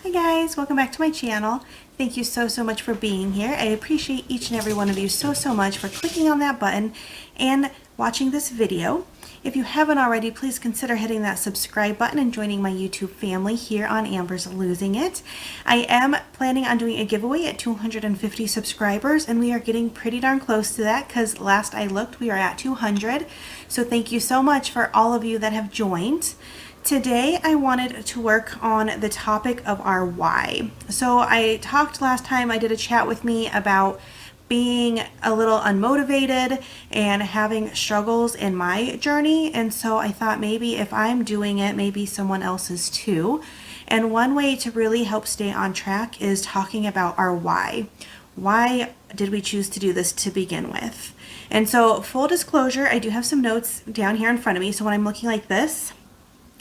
Hi guys, welcome back to my channel. Thank you so much for being here. I appreciate each and every one of you so much for clicking on that button and watching this video. If you haven't already, please consider hitting that subscribe button and joining my YouTube family here on Amber's Losing It. I am planning on doing a giveaway at 250 subscribers, and we are getting pretty darn close to that because last I looked we are at 200. So thank you so much for all of you that have joined. Today I wanted to work on the topic of our why. So I talked last time, I did a chat with me about being a little unmotivated and having struggles in my journey, and so I thought maybe if I'm doing it, maybe someone else is too. And one way to really help stay on track is talking about our why. Why did we choose to do this to begin with? And so full disclosure, I do have some notes down here in front of me, so when I'm looking like this,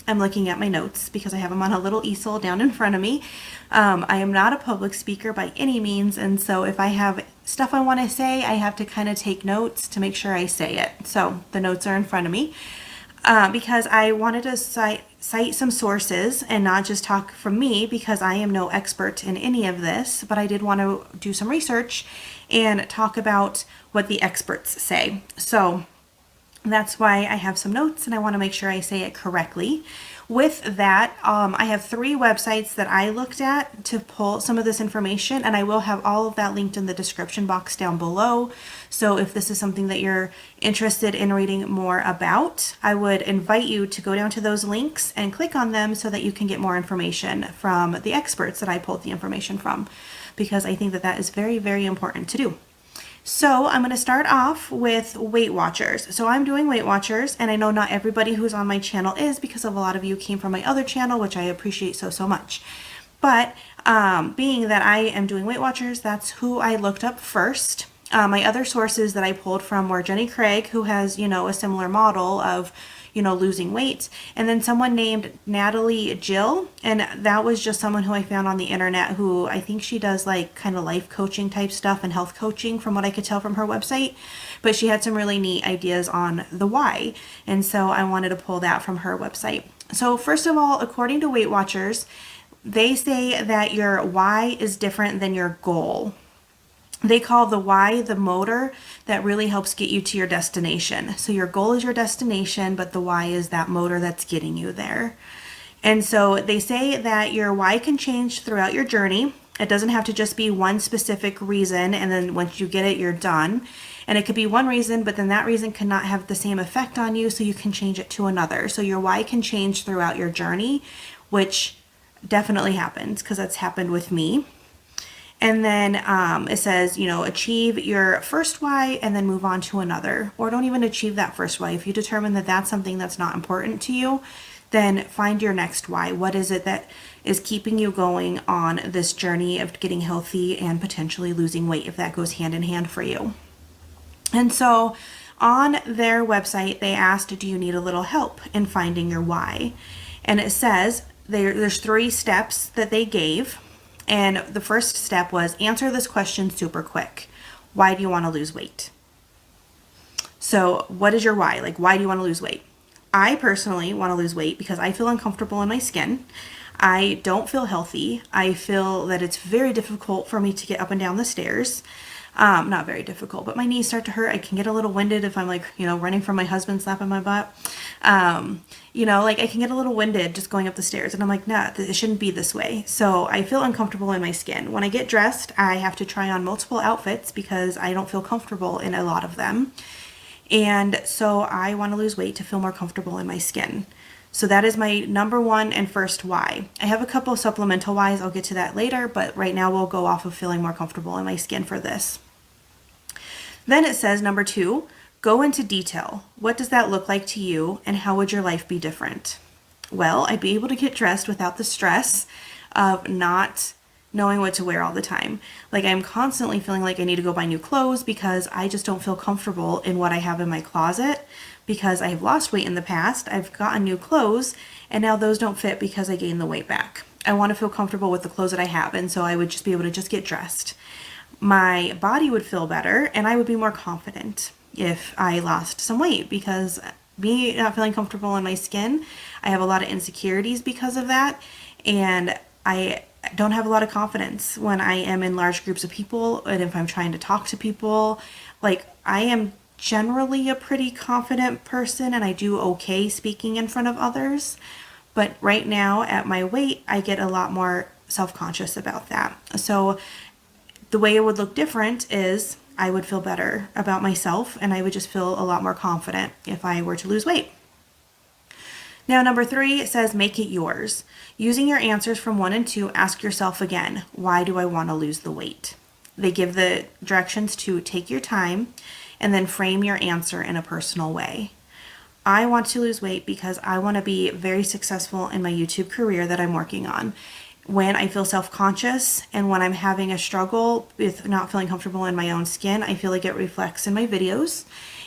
I'm looking at my notes because I have them on a little easel down in front of me. I am not a public speaker by any means, and so if I have stuff I want to say, I have to kind of take notes to make sure I say it. So the notes are in front of me because I wanted to cite some sources and not just talk from me because I am no expert in any of this, but I did want to do some research and talk about what the experts say. So that's why I have some notes and I want to make sure I say it correctly. With that, I have 3 websites that I looked at to pull some of this information, and I will have all of that linked in the description box down below. So if this is something that you're interested in reading more about, I would invite you to go down to those links and click on them so that you can get more information from the experts that I pulled the information from, because I think that that is very important to do. So I'm going to start off with Weight Watchers. So I'm doing Weight Watchers, and I know not everybody who's on my channel is, because a lot of you came from my other channel, which I appreciate so much. But being that I am doing Weight Watchers, that's who I looked up first. My other sources that I pulled from were Jenny Craig, who has, a similar model of, losing weight, and then someone named Natalie Jill, and that was just someone who I found on the internet who I think she does like kind of life coaching type stuff and health coaching from what I could tell from her website, but she had some really neat ideas on the why, and so I wanted to pull that from her website. So first of all, according to Weight Watchers, they say that your why is different than your goal. They call the why the motor that really helps get you to your destination. So your goal is your destination, but the why is that motor that's getting you there. And so they say that your why can change throughout your journey. It doesn't have to just be one specific reason, and then once you get it, you're done. And it could be one reason, but then that reason cannot have the same effect on you, so you can change it to another. So your why can change throughout your journey, which definitely happens because that's happened with me. And then it says, achieve your first why and then move on to another. Or don't even achieve that first why. If you determine that that's something that's not important to you, then find your next why. What is it that is keeping you going on this journey of getting healthy and potentially losing weight, if that goes hand in hand for you? And so on their website, they asked, do you need a little help in finding your why? And it says there's 3 steps that they gave. And the first step was answer this question super quick. Why do you want to lose weight? So what is your why? Like, why do you want to lose weight? I personally want to lose weight because I feel uncomfortable in my skin. I don't feel healthy. I feel that it's very difficult for me to get up and down the stairs. Not very difficult, but my knees start to hurt. I can get a little winded if I'm running from my husband slapping my butt. I can get a little winded just going up the stairs, and I'm like, nah, it shouldn't be this way. So I feel uncomfortable in my skin. When I get dressed, I have to try on multiple outfits because I don't feel comfortable in a lot of them. And so I want to lose weight to feel more comfortable in my skin. So that is my number 1 and first why. I have a couple of supplemental whys. I'll get to that later, but right now we'll go off of feeling more comfortable in my skin for this. Then it says number 2, go into detail. What does that look like to you, and how would your life be different? Well, I'd be able to get dressed without the stress of not knowing what to wear all the time. Like, I'm constantly feeling like I need to go buy new clothes because I just don't feel comfortable in what I have in my closet because I have lost weight in the past. I've gotten new clothes and now those don't fit because I gained the weight back. I want to feel comfortable with the clothes that I have, and so I would just be able to just get dressed. My body would feel better and I would be more confident if I lost some weight, because me not feeling comfortable in my skin, I have a lot of insecurities because of that, and I don't have a lot of confidence when I am in large groups of people and if I'm trying to talk to people. Like, I am generally a pretty confident person and I do okay speaking in front of others. But right now at my weight, I get a lot more self-conscious about that. So the way it would look different is I would feel better about myself and I would just feel a lot more confident if I were to lose weight. Now, number 3, it says make it yours. Using your answers from 1 and 2, ask yourself again, why do I want to lose the weight? They give the directions to take your time and then frame your answer in a personal way. I want to lose weight because I want to be very successful in my YouTube career that I'm working on. When I feel self-conscious and when I'm having a struggle with not feeling comfortable in my own skin, I feel like it reflects in my videos.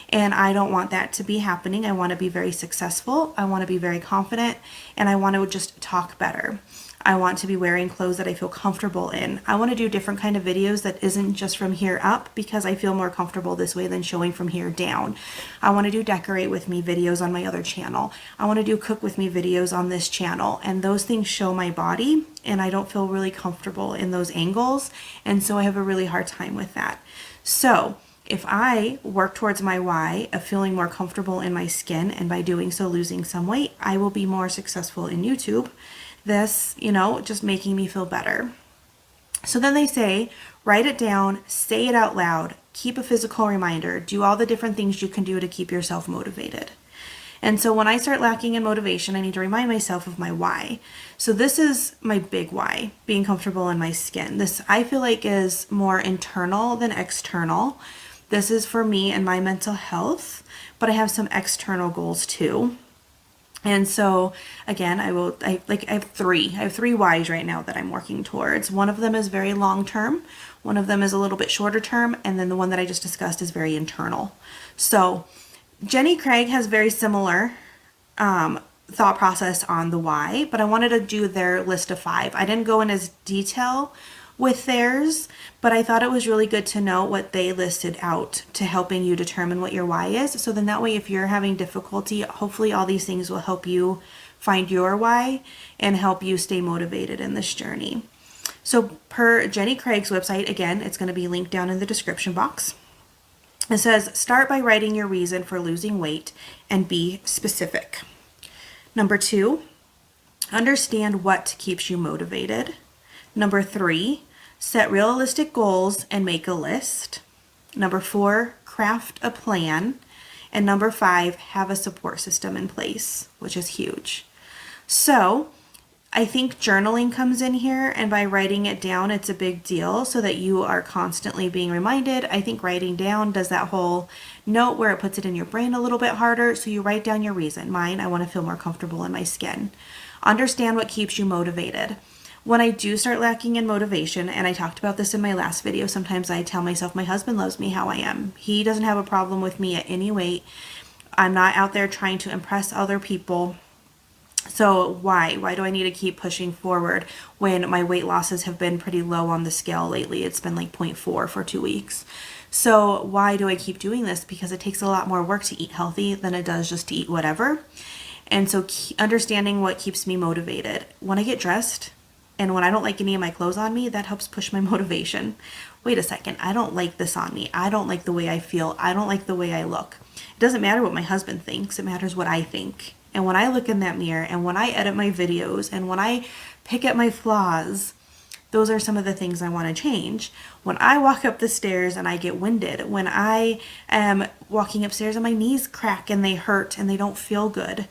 And I don't want that to be happening. I want to be very successful. I want to be very confident. And I want to just talk better. I want to be wearing clothes that I feel comfortable in. I want to do different kind of videos that isn't just from here up because I feel more comfortable this way than showing from here down. I want to do decorate with me videos on my other channel. I want to do cook with me videos on this channel. And those things show my body and I don't feel really comfortable in those angles. And so I have a really hard time with that. So if I work towards my why of feeling more comfortable in my skin and by doing so losing some weight, I will be more successful in YouTube. This, just making me feel better. So then they say, write it down, say it out loud, keep a physical reminder, do all the different things you can do to keep yourself motivated. And so when I start lacking in motivation, I need to remind myself of my why. So this is my big why, being comfortable in my skin. This I feel like is more internal than external. This is for me and my mental health, but I have some external goals too. And so again, I have three whys right now that I'm working towards. One of them is very long term. One of them is a little bit shorter term. And then the one that I just discussed is very internal. So Jenny Craig has very similar thought process on the why, but I wanted to do their list of 5. I didn't go in as detail with theirs, but I thought it was really good to know what they listed out to helping you determine what your why is. So then that way, if you're having difficulty, hopefully all these things will help you find your why and help you stay motivated in this journey. So per Jenny Craig's website, again, it's going to be linked down in the description box. It says, start by writing your reason for losing weight and be specific. Number 2, understand what keeps you motivated. Number 3, set realistic goals and make a list. Number 4, craft a plan. And number 5, have a support system in place, which is huge. So I think journaling comes in here, and by writing it down, it's a big deal so that you are constantly being reminded. I think writing down does that whole note where it puts it in your brain a little bit harder. So you write down your reason. Mine, I want to feel more comfortable in my skin. Understand what keeps you motivated. When I do start lacking in motivation, and I talked about this in my last video, sometimes I tell myself my husband loves me how I am. He doesn't have a problem with me at any weight. I'm not out there trying to impress other people. So why do I need to keep pushing forward when my weight losses have been pretty low on the scale lately? It's been like 0.4 for 2 weeks. So why do I keep doing this? Because it takes a lot more work to eat healthy than it does just to eat whatever. And so understanding what keeps me motivated. When I get dressed, and when I don't like any of my clothes on me, that helps push my motivation. Wait a second, I don't like this on me. I don't like the way I feel. I don't like the way I look. It doesn't matter what my husband thinks. It matters what I think. And when I look in that mirror and when I edit my videos and when I pick at my flaws, those are some of the things I want to change. When I walk up the stairs and I get winded, when I am walking upstairs and my knees crack and they hurt and they don't feel good,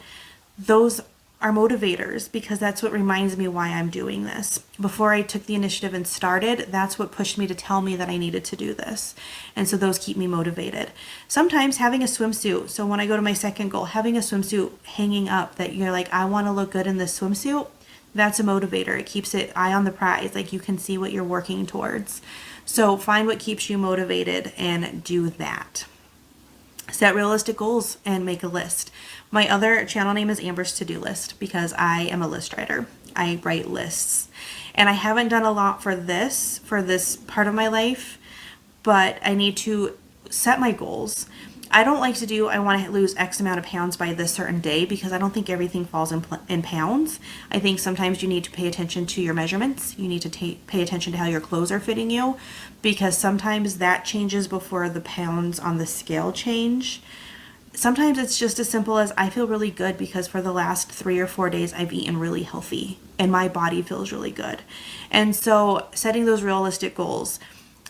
those are motivators because that's what reminds me why I'm doing this. Before I took the initiative and started, that's what pushed me to tell me that I needed to do this. And so those keep me motivated. Sometimes having a swimsuit, so when I go to my second goal, having a swimsuit hanging up that you're like, I want to look good in this swimsuit, that's a motivator. It keeps it eye on the prize, like you can see what you're working towards. So find what keeps you motivated and do that. Set realistic goals and make a list. My other channel name is Amber's To-Do List because I am a list writer. I write lists. And I haven't done a lot for this part of my life, but I need to set my goals. I don't like to do, I want to lose X amount of pounds by this certain day, because I don't think everything falls in pounds. I think sometimes you need to pay attention to your measurements. You need to pay attention to how your clothes are fitting you, because sometimes that changes before the pounds on the scale change. Sometimes it's just as simple as I feel really good because for the last 3 or 4 days I've eaten really healthy and my body feels really good. And so setting those realistic goals.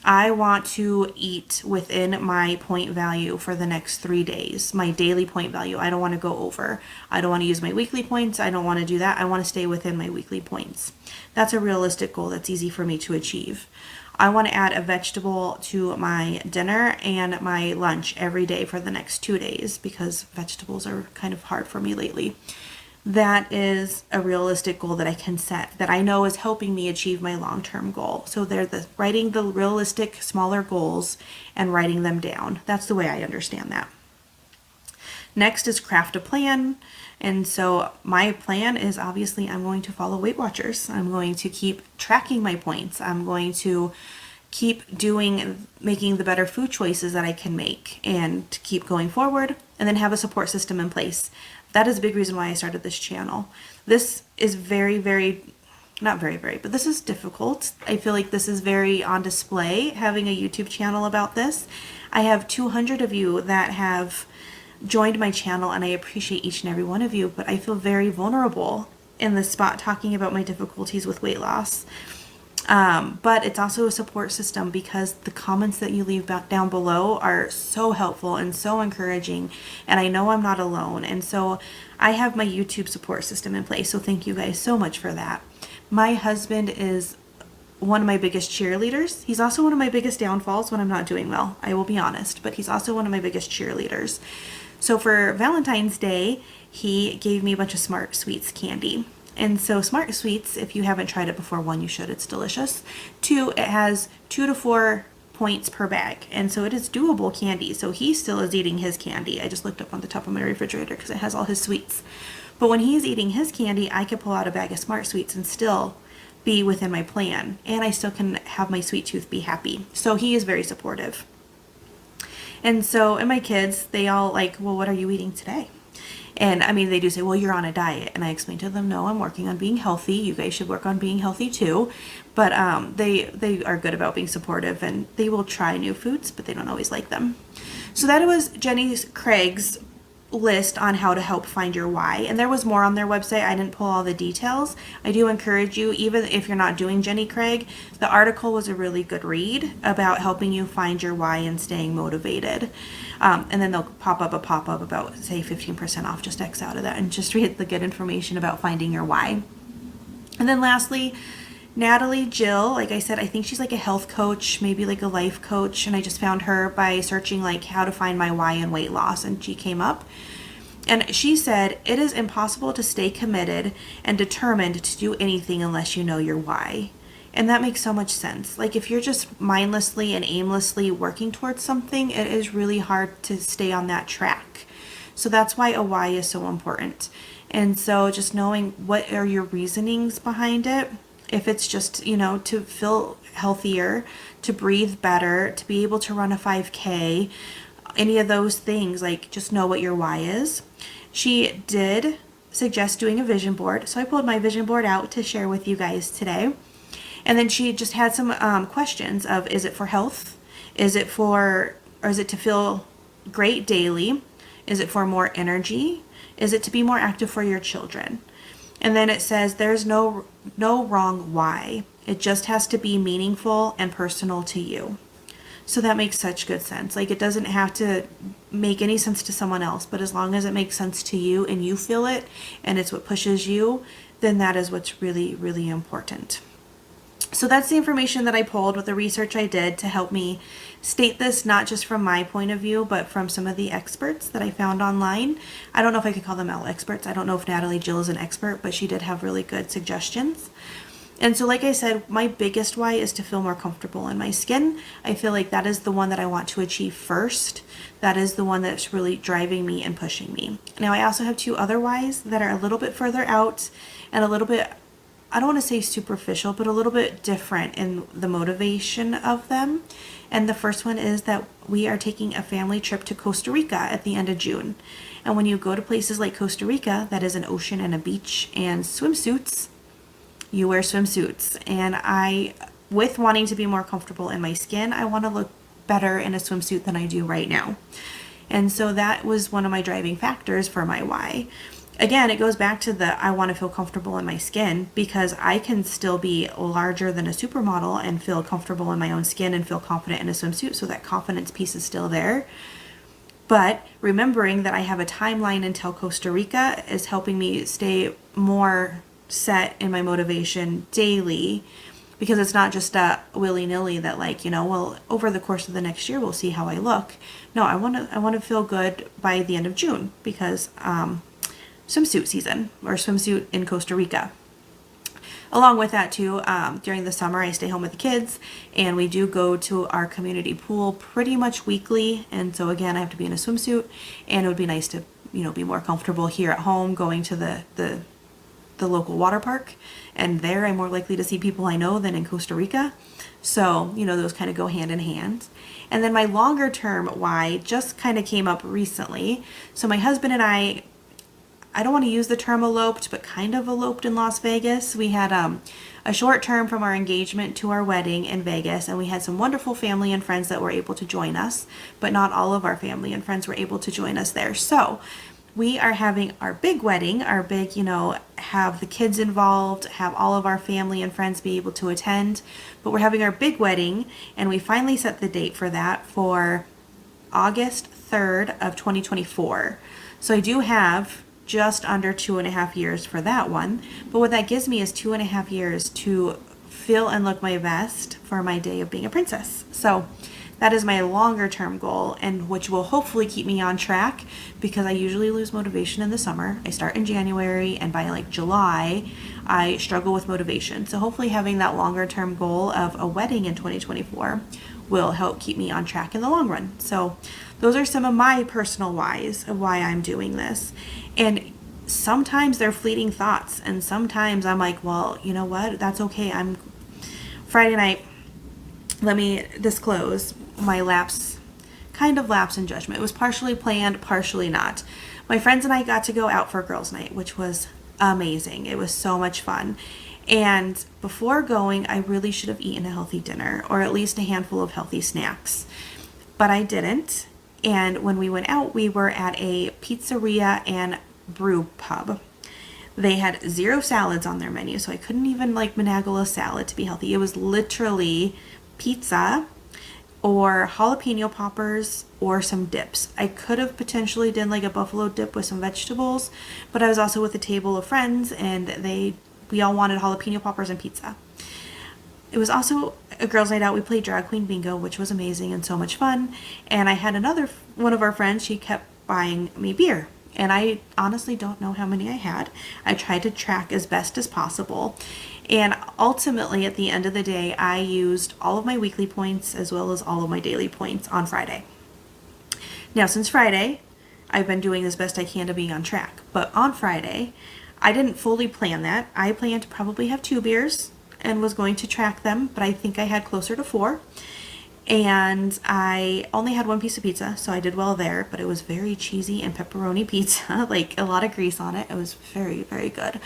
I want to eat within my point value for the next 3 days, my daily point value. I don't want to go over. I don't want to use my weekly points. I don't want to do that. I want to stay within my weekly points. That's a realistic goal that's easy for me to achieve. I want to add a vegetable to my dinner and my lunch every day for the next 2 days, because vegetables are kind of hard for me lately. That is a realistic goal that I can set, that I know is helping me achieve my long-term goal. So they're writing the realistic smaller goals and writing them down. That's the way I understand that. Next is craft a plan. And so my plan is, obviously I'm going to follow Weight Watchers. I'm going to keep tracking my points. I'm going to keep making the better food choices that I can make, and to keep going forward, and then have a support system in place. That is a big reason why I started this channel. This is not very, but this is difficult. I feel like this is very on display, having a YouTube channel about this. I have 200 of you that have joined my channel, and I appreciate each and every one of you, but I feel very vulnerable in this spot talking about my difficulties with weight loss. But it's also a support system, because the comments that you leave down below are so helpful and so encouraging, and I know I'm not alone. And so I have my YouTube support system in place, so thank you guys so much for that. My husband is one of my biggest cheerleaders. He's also one of my biggest downfalls when I'm not doing well, I will be honest, but he's also one of my biggest cheerleaders. So for Valentine's Day, he gave me a bunch of Smart Sweets candy. And so Smart Sweets, if you haven't tried it before, 1, you should. It's delicious. 2, it has 2 to 4 points per bag. And so it is doable candy. So he still is eating his candy. I just looked up on the top of my refrigerator because it has all his sweets. But when he's eating his candy, I could pull out a bag of Smart Sweets and still be within my plan. And I still can have my sweet tooth be happy. So he is very supportive. And my kids, they all like, well, what are you eating today? And I mean, they do say, well, you're on a diet. And I explain to them, no, I'm working on being healthy. You guys should work on being healthy too. But they are good about being supportive, and they will try new foods, but they don't always like them. So that was Jenny Craig's list on how to help find your why. And there was more on their website. I didn't pull all the details. I do encourage you, even if you're not doing Jenny Craig, the article was a really good read about helping you find your why and staying motivated. And then they'll pop up about, say, 15% off. Just X out of that and just read the good information about finding your why. And then lastly, Natalie Jill, like I said, I think she's like a health coach, maybe like a life coach, and I just found her by searching like how to find my why in weight loss, and she came up. And she said, it is impossible to stay committed and determined to do anything unless you know your why. And that makes so much sense. Like if you're just mindlessly and aimlessly working towards something, it is really hard to stay on that track. So that's why a why is so important. And so just knowing what are your reasonings behind it. If it's just, to feel healthier, to breathe better, to be able to run a 5K, any of those things, like just know what your why is. She did suggest doing a vision board. So I pulled my vision board out to share with you guys today. And then she just had some questions of, is it for health? Is it to feel great daily? Is it for more energy? Is it to be more active for your children? And then it says there's no wrong why. It just has to be meaningful and personal to you. So that makes such good sense. Like it doesn't have to make any sense to someone else, but as long as it makes sense to you and you feel it and it's what pushes you, then that is what's really, really important. So that's the information that I pulled with the research I did to help me state this, not just from my point of view, but from some of the experts that I found online. I don't know if I could call them all experts. I don't know if Natalie Jill is an expert, but she did have really good suggestions. And so like I said, my biggest why is to feel more comfortable in my skin. I feel like that is the one that I want to achieve first. That is the one that's really driving me and pushing me. Now I also have 2 other whys that are a little bit further out and a little bit I don't want to say superficial, but a little bit different in the motivation of them. And the first one is that we are taking a family trip to Costa Rica at the end of June. And when you go to places like Costa Rica, that is an ocean and a beach and swimsuits, you wear swimsuits. And with wanting to be more comfortable in my skin, I want to look better in a swimsuit than I do right now. And so that was one of my driving factors for my why. Again, it goes back to I want to feel comfortable in my skin, because I can still be larger than a supermodel and feel comfortable in my own skin and feel confident in a swimsuit. So that confidence piece is still there. But remembering that I have a timeline until Costa Rica is helping me stay more set in my motivation daily, because it's not just a willy-nilly that well, over the course of the next year we'll see how I look. No, I want to feel good by the end of June, because swimsuit season, or swimsuit in Costa Rica. Along with that too, during the summer I stay home with the kids, and we do go to our community pool pretty much weekly. And so again, I have to be in a swimsuit, and it would be nice to be more comfortable here at home going to the local water park. And there I'm more likely to see people I know than in Costa Rica. So those kind of go hand in hand. And then my longer term why just kind of came up recently. So my husband and I don't want to use the term eloped, but kind of eloped in Las Vegas. We had a short term from our engagement to our wedding in Vegas, and we had some wonderful family and friends that were able to join us, but not all of our family and friends were able to join us there. So we are having our big wedding, our big, have the kids involved, have all of our family and friends be able to attend, but we're having our big wedding, and we finally set the date for that for August 3rd of 2024. So I do have just under 2.5 years for that one. But what that gives me is 2.5 years to feel and look my best for my day of being a princess. So that is my longer term goal, and which will hopefully keep me on track, because I usually lose motivation in the summer. I start in January, and by July, I struggle with motivation. So hopefully having that longer term goal of a wedding in 2024 will help keep me on track in the long run. So those are some of my personal whys of why I'm doing this. And sometimes they're fleeting thoughts, and sometimes I'm like, well, you know what? That's okay. Friday night, let me disclose my lapse in judgment. It was partially planned, partially not. My friends and I got to go out for girls' night, which was amazing. It was so much fun. And before going, I really should have eaten a healthy dinner, or at least a handful of healthy snacks. But I didn't. And when we went out, we were at a pizzeria and brew pub. They had 0 salads on their menu, so I couldn't even finagle a salad to be healthy. It was literally pizza or jalapeno poppers or some dips. I could have potentially done a buffalo dip with some vegetables, but I was also with a table of friends, and we all wanted jalapeno poppers and pizza. It was also a girls' night out. We played drag queen bingo, which was amazing and so much fun. And I had one of our friends, she kept buying me beer. And I honestly don't know how many I had. I tried to track as best as possible. And ultimately, at the end of the day, I used all of my weekly points as well as all of my daily points on Friday. Now, since Friday, I've been doing as best I can to be on track. But on Friday, I didn't fully plan that. I planned to probably have 2 beers and was going to track them, but I think I had closer to 4. And I only had 1 piece of pizza, so I did well there, but it was very cheesy and pepperoni pizza, a lot of grease on it. It was very, very good.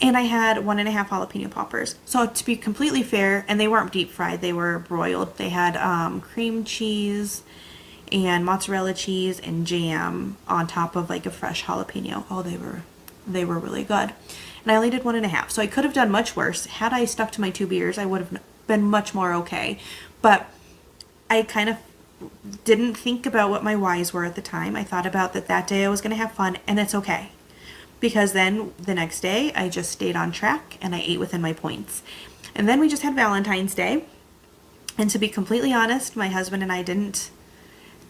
And I had 1.5 jalapeno poppers. So to be completely fair, and they weren't deep fried, they were broiled. They had cream cheese and mozzarella cheese and jam on top of a fresh jalapeno. Oh, they were really good. And I only did 1.5. So I could have done much worse. Had I stuck to my 2 beers, I would have been much more okay. But I kind of didn't think about what my whys were at the time. I thought about that day I was going to have fun, and it's okay. Because then the next day I just stayed on track and I ate within my points. And then we just had Valentine's Day. And to be completely honest, my husband and I didn't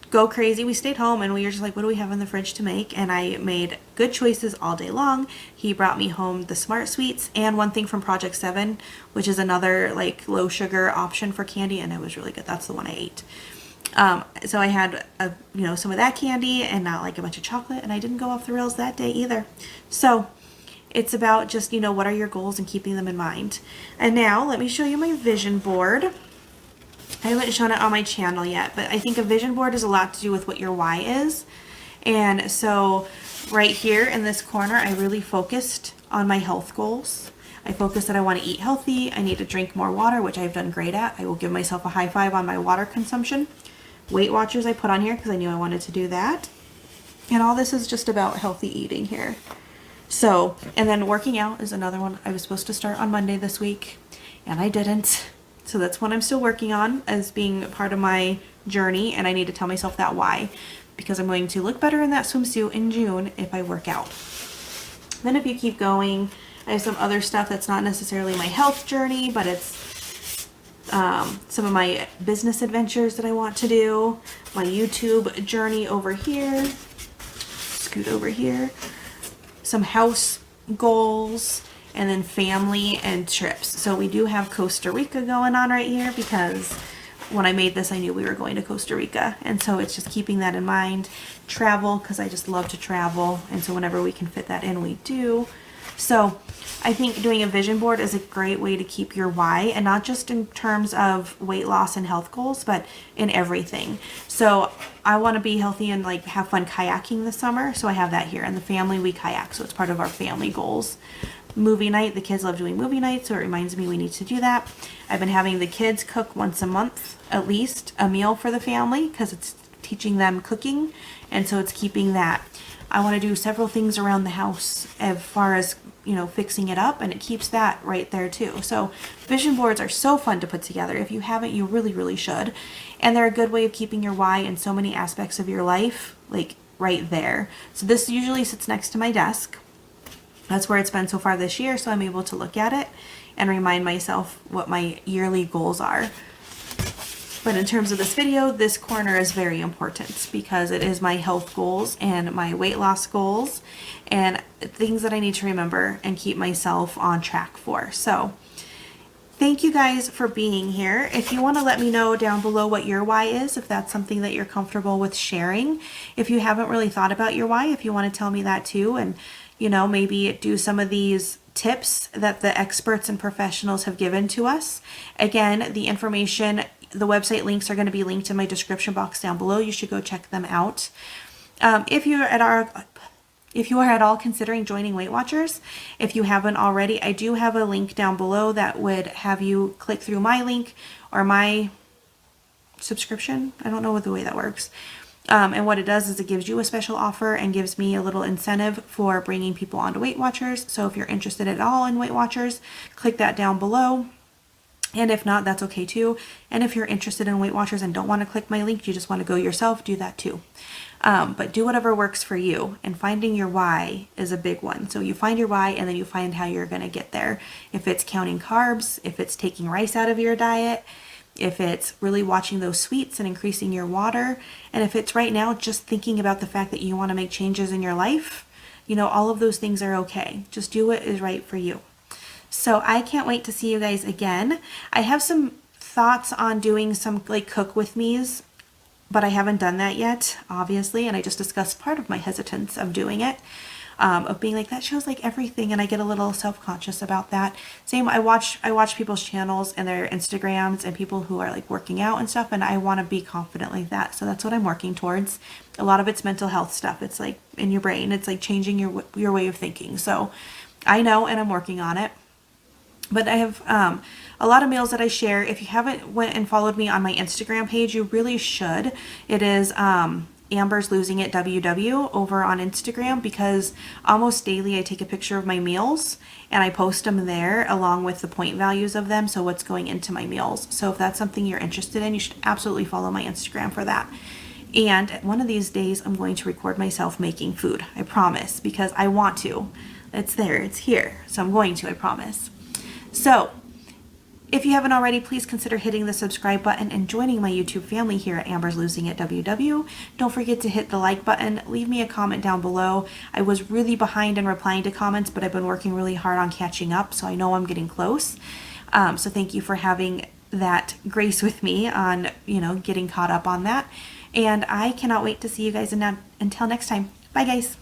go crazy. We stayed home and we were just what do we have in the fridge to make? And I made good choices all day long. He brought me home the Smart Sweets and one thing from Project 7, which is another low sugar option for candy, and it was really good. That's the one I ate. So I had some of that candy and not a bunch of chocolate, and I didn't go off the rails that day either. So It's about just, you know, what are your goals and keeping them in mind. And now let me show you my vision board. I haven't shown it on my channel yet, but I think a vision board has a lot to do with what your why is. And so right here in this corner, I really focused on my health goals. I focused that I want to eat healthy. I need to drink more water, which I've done great at. I will give myself a high five on my water consumption. Weight Watchers I put on here because I knew I wanted to do that. And all this is just about healthy eating here. So, and then working out is another one. I was supposed to start on Monday this week and I didn't. So that's one I'm still working on as being part of my journey, and I need to tell myself that why, because I'm going to look better in that swimsuit in June if I work out. Then if you keep going, I have some other stuff that's not necessarily my health journey, but it's some of my business adventures that I want to do, my YouTube journey over here, scoot over here, some house goals, and then family and trips. So we do have Costa Rica going on right here because when I made this, I knew we were going to Costa Rica. And so it's just keeping that in mind. Travel, because I just love to travel. And so whenever we can fit that in, we do. So I think doing a vision board is a great way to keep your why, and not just in terms of weight loss and health goals, but in everything. So I want to be healthy and like have fun kayaking this summer. So I have that here. And the family, we kayak. So it's part of our family goals. Movie night, the kids love doing movie night, so it reminds me we need to do that. I've been having the kids cook once a month, at least, a meal for the family, because it's teaching them cooking, and so it's keeping that. I want to do several things around the house as far as, you know, fixing it up, and it keeps that right there too. So vision boards are so fun to put together. If you haven't, you really, really should. And they're a good way of keeping your why in so many aspects of your life, like right there. So this usually sits next to my desk. That's where it's been so far this year, so I'm able to look at it and remind myself what my yearly goals are. But in terms of this video, this corner is very important because it is my health goals and my weight loss goals and things that I need to remember and keep myself on track for. So thank you guys for being here. If you want to let me know down below what your why is, if that's something that you're comfortable with sharing. If you haven't really thought about your why, if you want to tell me that too, and you know, maybe do some of these tips that the experts and professionals have given to us. Again, the information, the website links are going to be linked in my description box down below. You should go check them out. If you are at all considering joining Weight Watchers, if you haven't already, I do have a link down below that would have you click through my link or my subscription. I don't know what the way that works. And what it does is it gives you a special offer and gives me a little incentive for bringing people onto Weight Watchers. So if you're interested at all in Weight Watchers, click that down below. And if not, that's okay too. And if you're interested in Weight Watchers and don't want to click my link, you just want to go yourself, do that too. But do whatever works for you. And finding your why is a big one. So you find your why and then you find how you're going to get there. If it's counting carbs, if it's taking rice out of your diet, if it's really watching those sweets and increasing your water, and if it's right now just thinking about the fact that you want to make changes in your life, you know, all of those things are okay. Just do what is right for you. So I can't wait to see you guys again. I have some thoughts on doing some like cook with me's, but I haven't done that yet, obviously, and I just discussed part of my hesitance of doing it. Of being like, that shows like everything, and I get a little self-conscious about that. Same, I watch people's channels and their Instagrams and people who are like working out and stuff, and I want to be confident like that. So that's what I'm working towards. A lot of it's mental health stuff. It's like in your brain. It's like changing your way of thinking. So I know, and I'm working on it. But I have a lot of meals that I share. If you haven't went and followed me on my Instagram page, you really should. It is Amber's Losing It WW over on Instagram, because almost daily I take a picture of my meals and I post them there along with the point values of them, so what's going into my meals. So if that's something you're interested in, you should absolutely follow my Instagram for that. And one of these days I'm going to record myself making food, I promise, because I want to. It's there, it's here, so I'm going to, I promise. So if you haven't already, please consider hitting the subscribe button and joining my YouTube family here at Amber's Losing It WW. Don't forget to hit the like button. Leave me a comment down below. I was really behind in replying to comments, but I've been working really hard on catching up, so I know I'm getting close. So thank you for having that grace with me on, you know, getting caught up on that. And I cannot wait to see you guys until next time. Bye, guys.